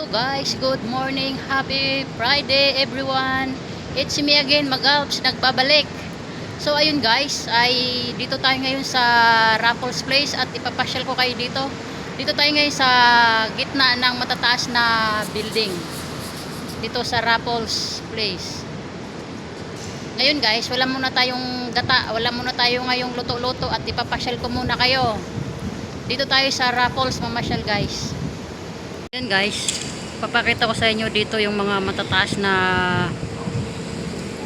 Guys, good morning, happy Friday everyone. It's me again, Magalps, nagbabalik. So ayun guys, ay dito tayo ngayon sa Raffles Place at ipapasyal ko kayo dito. Dito tayo ngayon sa gitna ng matataas na building. Dito sa Raffles Place. Ngayon guys, wala muna tayong gata, wala muna tayo ngayong luto-luto at ipapasyal ko muna kayo. Dito tayo sa Raffles, mamasyal guys. Ayan guys, papakita ko sa inyo dito yung mga matataas na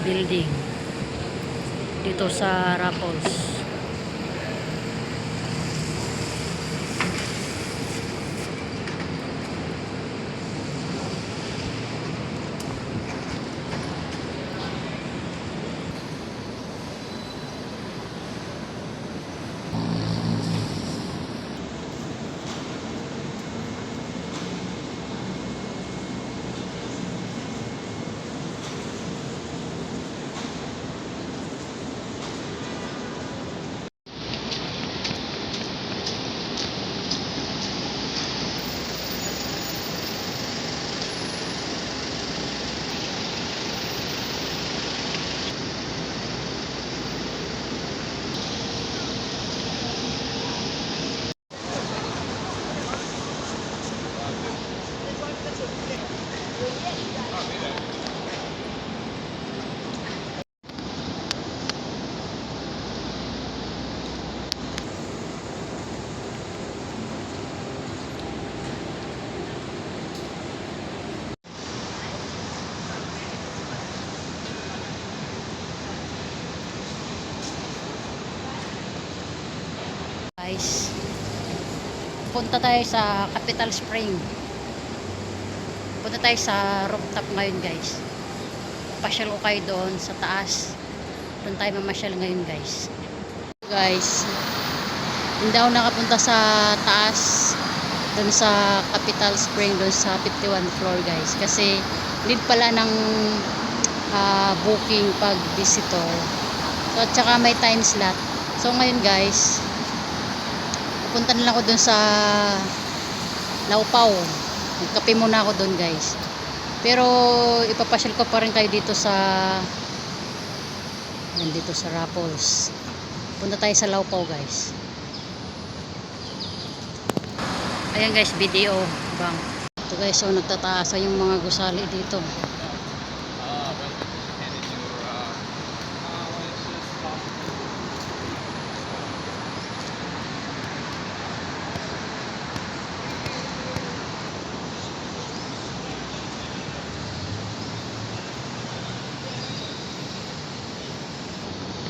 building dito sa Raffles. Guys, punta tayo sa Capital Spring. Punta tayo sa rooftop ngayon guys. Pasyal ko kayo doon sa taas. Doon tayo mamasyal ngayon guys. Guys, hindi ako nakapunta sa taas doon sa Capital Spring, doon sa 51 floor guys, kasi need pala ng booking pag visitor. So at saka may time slot. So ngayon guys, pupunta na lang ako dun sa Laupaw. Magkape muna ako dun guys. Pero ipapasyal ko pa rin kayo dito sa Raffles. Punta tayo sa Laupaw guys. Ayan guys, video bang. Ito guys, so nagtataas yung mga gusali dito.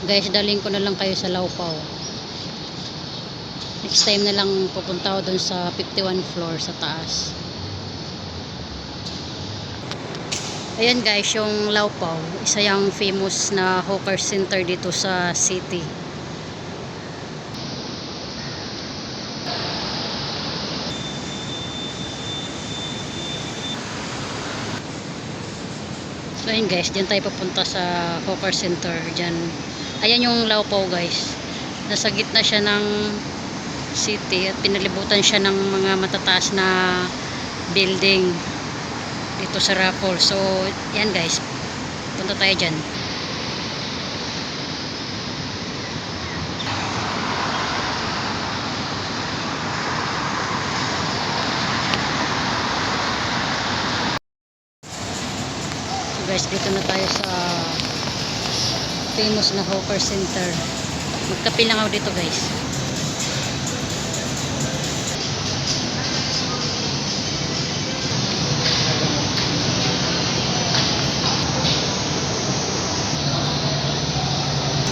Guys, daling ko na lang kayo sa Laupaw. Next time na lang pupunta ako dun sa 51 floor sa taas. Ayan guys, yung Laupaw, isa yung famous na hawker center dito sa city. So ayun guys, dyan tayo papunta sa hawker center dyan. Ayan yung Laupaw guys, nasa gitna siya ng city at pinalibutan siya ng mga matataas na building dito sa Raffles. So yan guys, punta tayo dyan. So guys, dito na tayo sa famous na hawker center. Magkape lang ako dito guys.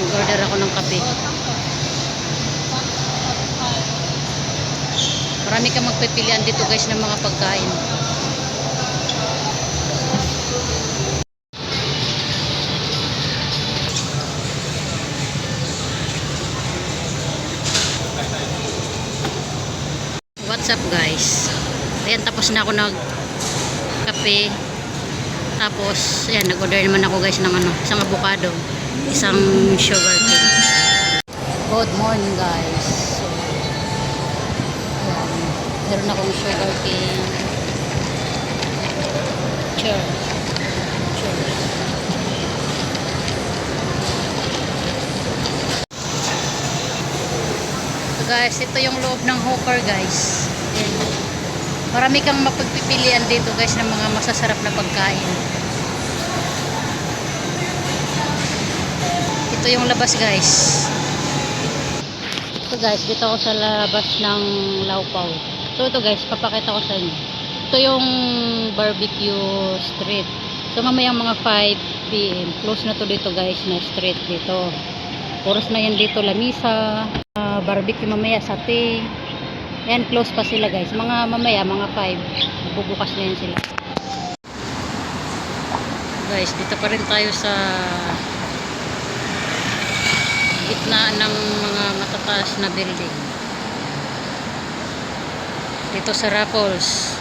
Mag-order ako ng kape. Marami kang magpipilian dito guys ng mga pagkain. What's up guys? Ayan, tapos na ako nag-kape. Tapos, ayan, nag-order naman ako guys ng isang avocado, isang sugar cane. Good morning guys. So, ayan, meron akong sugar cane. picture. So guys, ito yung loob ng hawker guys. Ayan. Marami kang mapagpipilian dito guys ng mga masasarap na pagkain. Ito yung labas guys. So guys, dito ako sa labas ng Laupaw. So ito guys, papakita ko sa inyo. Ito yung barbecue street. So mamayang mga 5 PM, close na to dito guys na street dito. Oras na yan dito, lamisa, barbecue mamaya, sate. Yan, close pa sila guys. Mga mamaya, mga 5. Bubukas na yan sila. Guys, dito pa rin tayo sa gitna ng mga matataas na building. Dito sa Raffles.